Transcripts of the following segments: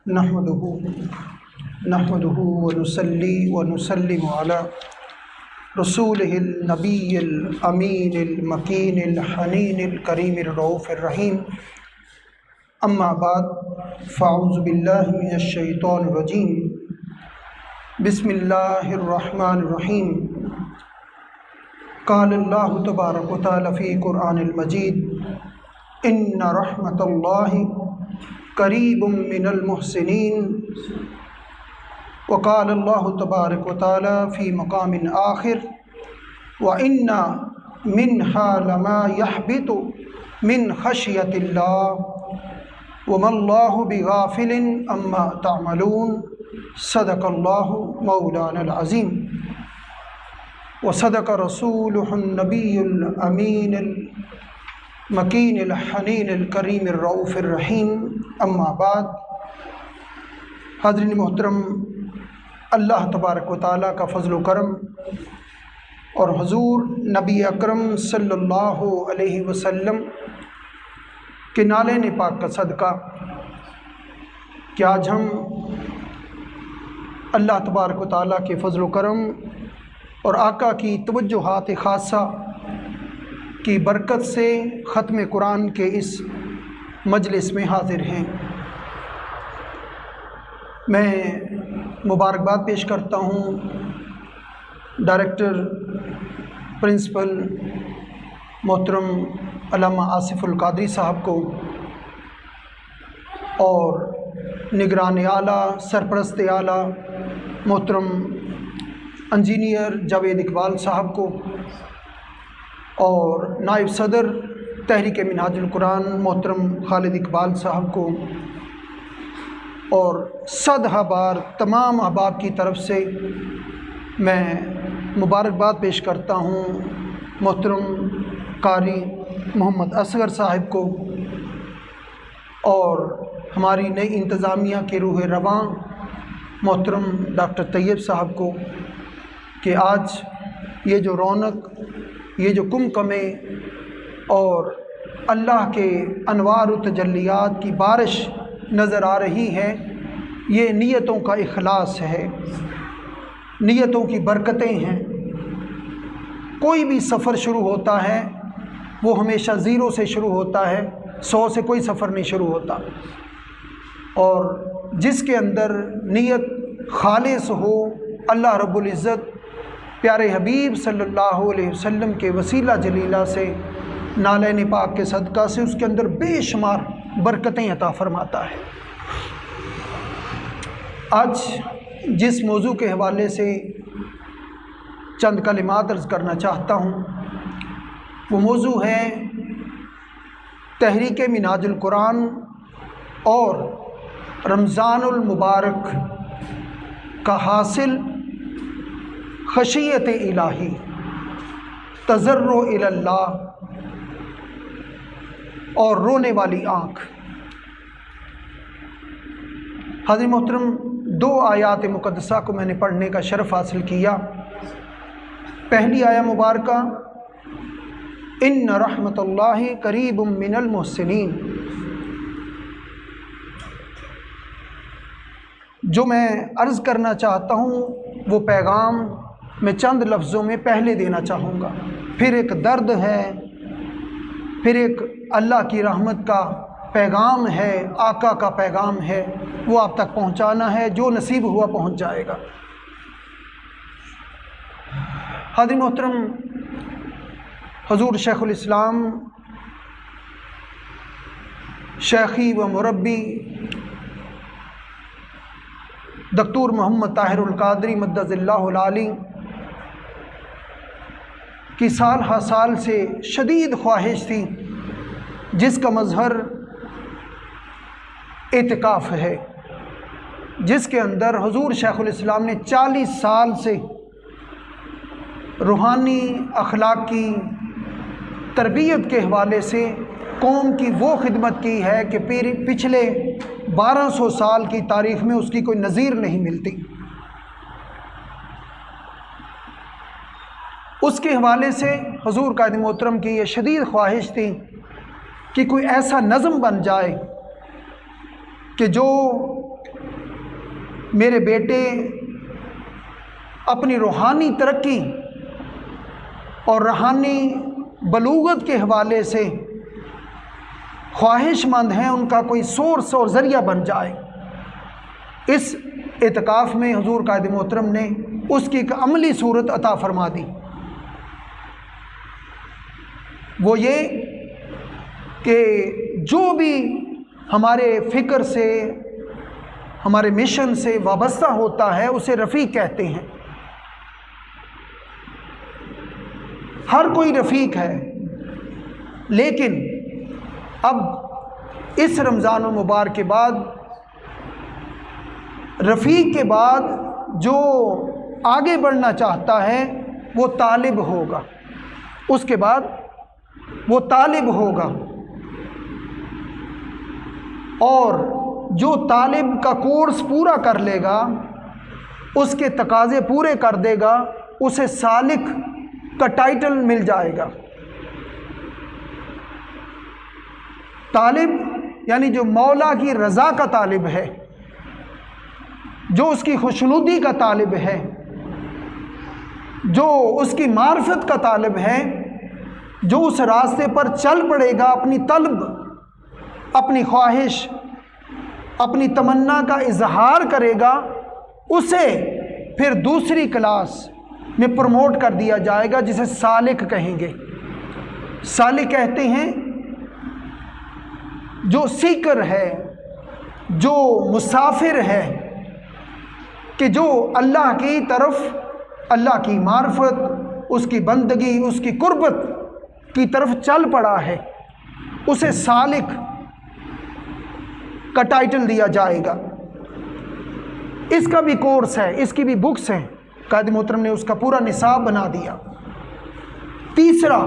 نحمده ونصلي ونسلم على رسوله النبي الأمين المكين الحنين الكريم الرؤوف الرحيم أما بعد فأعوذ بالله من الشيطان الرجيم بسم الله الرحمن الرحيم قال الله تبارك وتعالى في قرآن المجيد إن رحمة الله قریب من المحسنین وقال اللہ تبارک و تعالی فی مقام آخر وَإِنَّ مِنْهَا لَمَا يَحْبِطُ مِنْ خَشْيَةِ اللَّهِ وَمَا اللَّهُ بِغَافِلٍ عَمَّا تَعْمَلُونَ صدق اللہ مولانا العظیم وصدق رسولہ النبی الامین مکین الحنین الکریم الرؤوف الرحیم اما بعد۔ حاضرین محترم، اللہ تبارک و تعالیٰ کا فضل و کرم اور حضور نبی اکرم صلی اللہ علیہ وسلم کے نالین پاک کا صدقہ کہ آج ہم اللہ تبارک و تعالیٰ کے فضل و کرم اور آقا کی توجہات خاصہ کی برکت سے ختم قرآن کے اس مجلس میں حاضر ہیں۔ میں مبارکباد پیش کرتا ہوں ڈائریکٹر پرنسپل محترم علامہ آصف القادری صاحب کو اور نگران اعلیٰ سرپرست اعلیٰ محترم انجینئر جاوید اقبال صاحب کو اور نائب صدر تحریک منہاج القرآن محترم خالد اقبال صاحب کو اور صدہ بار تمام احباب کی طرف سے میں مبارکباد پیش کرتا ہوں محترم قاری محمد اصغر صاحب کو اور ہماری نئی انتظامیہ کے روح رواں محترم ڈاکٹر طیب صاحب کو کہ آج یہ جو رونق، یہ جو کمکمے اور اللہ کے انوار و تجلیات کی بارش نظر آ رہی ہے، یہ نیتوں کا اخلاص ہے، نیتوں کی برکتیں ہیں۔ کوئی بھی سفر شروع ہوتا ہے وہ ہمیشہ زیرو سے شروع ہوتا ہے، 100 سے کوئی سفر نہیں شروع ہوتا، اور جس کے اندر نیت خالص ہو، اللہ رب العزت پیارے حبیب صلی اللہ علیہ وسلم کے وسیلہ جلیلہ سے نالین پاک کے صدقہ سے اس کے اندر بے شمار برکتیں عطا فرماتا ہے۔ آج جس موضوع کے حوالے سے چند کلمات عرض کرنا چاہتا ہوں وہ موضوع ہے تحریک منہاج القرآن اور رمضان المبارک کا حاصل خشیت الہی، تضرع الی اللہ اور رونے والی آنکھ۔ حاضر محترم، 2 آیات مقدسہ کو میں نے پڑھنے کا شرف حاصل کیا۔ پہلی آیہ مبارکہ ان رحمت اللہ قریب من المحسنین، جو میں عرض کرنا چاہتا ہوں وہ پیغام میں چند لفظوں میں پہلے دینا چاہوں گا، پھر ایک درد ہے، پھر ایک اللہ کی رحمت کا پیغام ہے، آقا کا پیغام ہے، وہ آپ تک پہنچانا ہے، جو نصیب ہوا پہنچ جائے گا۔ حاضر محترم، حضور شیخ الاسلام شیخی و مربی دکتور محمد طاہر القادری مدد اللہ العالی کی سال ہر سال سے شدید خواہش تھی، جس کا مظہر اعتکاف ہے، جس کے اندر حضور شیخ الاسلام نے 40 سال سے روحانی اخلاقی تربیت کے حوالے سے قوم کی وہ خدمت کی ہے کہ پچھلے 1200 سال کی تاریخ میں اس کی کوئی نظیر نہیں ملتی۔ اس کے حوالے سے حضور قائد محترم کی یہ شدید خواہش تھی کہ کوئی ایسا نظم بن جائے کہ جو میرے بیٹے اپنی روحانی ترقی اور روحانی بلوغت کے حوالے سے خواہش مند ہیں، ان کا کوئی سورس اور ذریعہ بن جائے۔ اس اعتکاف میں حضور قائد محترم نے اس کی ایک عملی صورت عطا فرما دی، وہ یہ کہ جو بھی ہمارے فکر سے، ہمارے مشن سے وابستہ ہوتا ہے اسے رفیق کہتے ہیں۔ ہر کوئی رفیق ہے، لیکن اب اس رمضان المبارک کے بعد رفیق کے بعد جو آگے بڑھنا چاہتا ہے وہ طالب ہوگا، اس کے بعد وہ طالب ہوگا، اور جو طالب کا کورس پورا کر لے گا، اس کے تقاضے پورے کر دے گا، اسے سالک کا ٹائٹل مل جائے گا۔ طالب یعنی جو مولا کی رضا کا طالب ہے، جو اس کی خوشنودی کا طالب ہے، جو اس کی معرفت کا طالب ہے، جو اس راستے پر چل پڑے گا، اپنی طلب، اپنی خواہش، اپنی تمنا کا اظہار کرے گا، اسے پھر دوسری کلاس میں پروموٹ کر دیا جائے گا، جسے سالک کہیں گے۔ سالک کہتے ہیں جو سیکر ہے، جو مسافر ہے، کہ جو اللہ کی طرف، اللہ کی معرفت، اس کی بندگی، اس کی قربت کی طرف چل پڑا ہے، اسے سالک کا ٹائٹل دیا جائے گا۔ اس کا بھی کورس ہے، اس کی بھی بکس ہیں، قائد محترم نے اس کا پورا نصاب بنا دیا۔ تیسرا،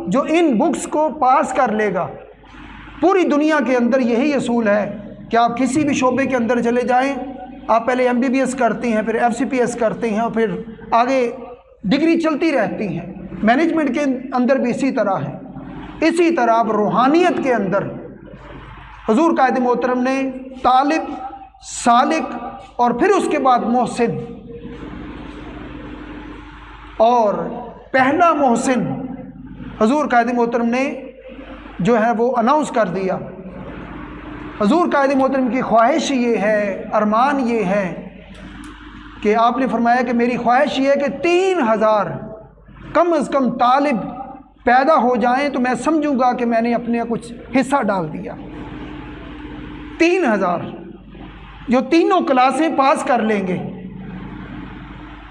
جو ان بکس کو پاس کر لے گا، پوری دنیا کے اندر یہی اصول ہے کہ آپ کسی بھی شعبے کے اندر چلے جائیں، آپ پہلے MBBS کرتے ہیں، پھر FCPS کرتے ہیں، اور پھر آگے ڈگری چلتی رہتی ہیں۔ مینجمنٹ کے اندر بھی اسی طرح ہے۔ اسی طرح اب روحانیت کے اندر حضور قائد محترم نے طالب، سالک، اور پھر اس کے بعد محسن، اور پہلا محسن حضور قائد محترم نے جو ہے وہ اناؤنس کر دیا۔ حضور قائد محترم کی خواہش یہ ہے، ارمان یہ ہے کہ آپ نے فرمایا کہ میری خواہش یہ ہے کہ 3000 کم از کم طالب پیدا ہو جائیں تو میں سمجھوں گا کہ میں نے اپنے کچھ حصہ ڈال دیا۔ 3000 جو تینوں کلاسیں پاس کر لیں گے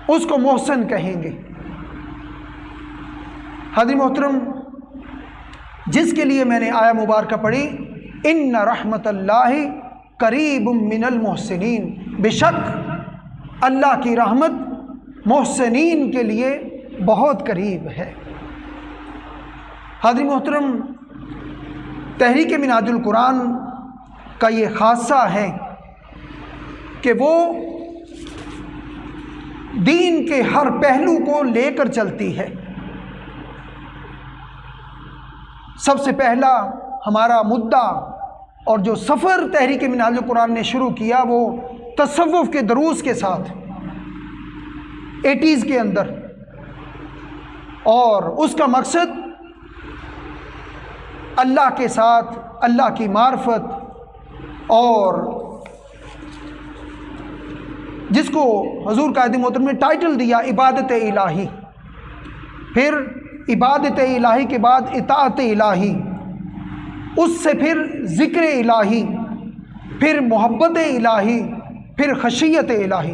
اس کو محسن کہیں گے۔ حاضر محترم، جس کے لیے میں نے آیا مبارکہ پڑھی، ان رحمت اللہ قریب من المحسنین، بے شک اللہ کی رحمت محسنین کے لیے بہت قریب ہے۔ حاضر محترم، تحریک منہاج القرآن کا یہ خاصہ ہے کہ وہ دین کے ہر پہلو کو لے کر چلتی ہے۔ سب سے پہلا ہمارا مدعا اور جو سفر تحریک منہاج القرآن نے شروع کیا وہ تصوف کے دروس کے ساتھ 80s کے اندر، اور اس کا مقصد اللہ کے ساتھ اللہ کی معرفت، اور جس کو حضور قائد محترم نے ٹائٹل دیا عبادت الہی، پھر عبادت الہی کے بعد اطاعت الہی، اس سے پھر ذکر الہی، پھر محبت الہی، پھر خشیت الہی۔